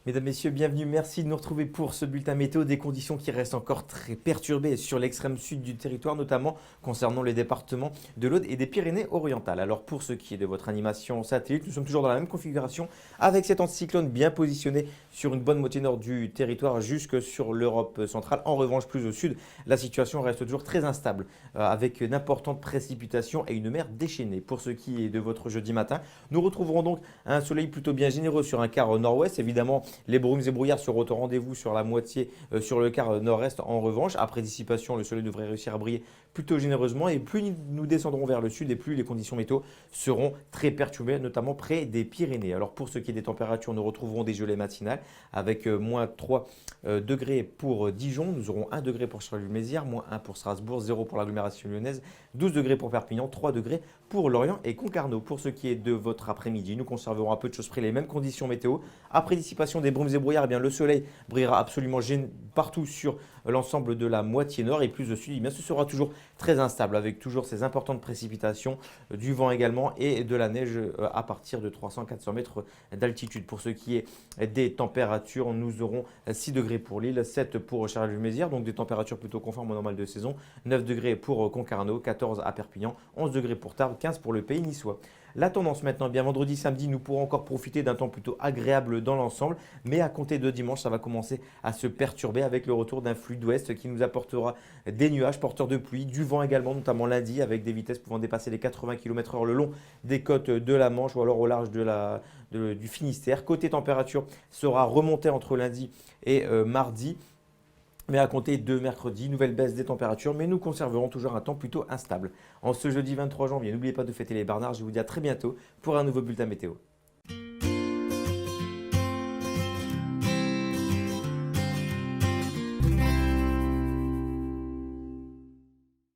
Mesdames, Messieurs, bienvenue. Merci de nous retrouver pour ce bulletin météo. Des conditions qui restent encore très perturbées sur l'extrême sud du territoire, notamment concernant les départements de l'Aude et des Pyrénées-Orientales. Alors, pour ce qui est de votre animation satellite, nous sommes toujours dans la même configuration avec cet anticyclone bien positionné sur une bonne moitié nord du territoire jusque sur l'Europe centrale. En revanche, plus au sud, la situation reste toujours très instable avec d'importantes précipitations et une mer déchaînée. Pour ce qui est de votre jeudi matin, nous retrouverons donc un soleil plutôt bien généreux sur un quart nord-ouest. Évidemment, les brumes et brouillards seront au rendez-vous sur la moitié, sur le quart nord-est. En revanche, après dissipation, le soleil devrait réussir à briller plutôt généreusement. Et plus nous descendrons vers le sud et plus les conditions météo seront très perturbées, notamment près des Pyrénées. Alors pour ce qui est des températures, nous retrouverons des gelées matinales avec moins 3 degrés pour Dijon. Nous aurons 1 degré pour Charleville-Mézières, moins 1 pour Strasbourg, 0 pour l'agglomération lyonnaise, 12 degrés pour Perpignan, 3 degrés pour Lorient et Concarneau. Pour ce qui est de votre après-midi, nous conserverons un peu de choses près les mêmes conditions météo. Après dissipation des brumes et brouillards, eh bien, le soleil brillera absolument partout sur l'ensemble de la moitié nord et plus au sud, eh bien, ce sera toujours très instable avec toujours ces importantes précipitations, du vent également et de la neige à partir de 300-400 mètres d'altitude. Pour ce qui est des températures, nous aurons 6 degrés pour Lille, 7 pour Charleville-Mézières, donc des températures plutôt conformes au normal de saison, 9 degrés pour Concarneau, 14 à Perpignan, 11 degrés pour Tarbes, 15 pour le Pays niçois. La tendance maintenant, bien vendredi, samedi, nous pourrons encore profiter d'un temps plutôt agréable dans l'ensemble, mais à compter de dimanche, ça va commencer à se perturber avec le retour d'un flux d'ouest qui nous apportera des nuages porteurs de pluie, du vent également, notamment lundi, avec des vitesses pouvant dépasser les 80 km/h le long des côtes de la Manche ou alors au large du Finistère. Côté température, sera remonté entre lundi et mardi. Mais à compter de mercredi, nouvelle baisse des températures, mais nous conserverons toujours un temps plutôt instable. En ce jeudi 23 janvier, n'oubliez pas de fêter les Barnards. Je vous dis à très bientôt pour un nouveau bulletin météo.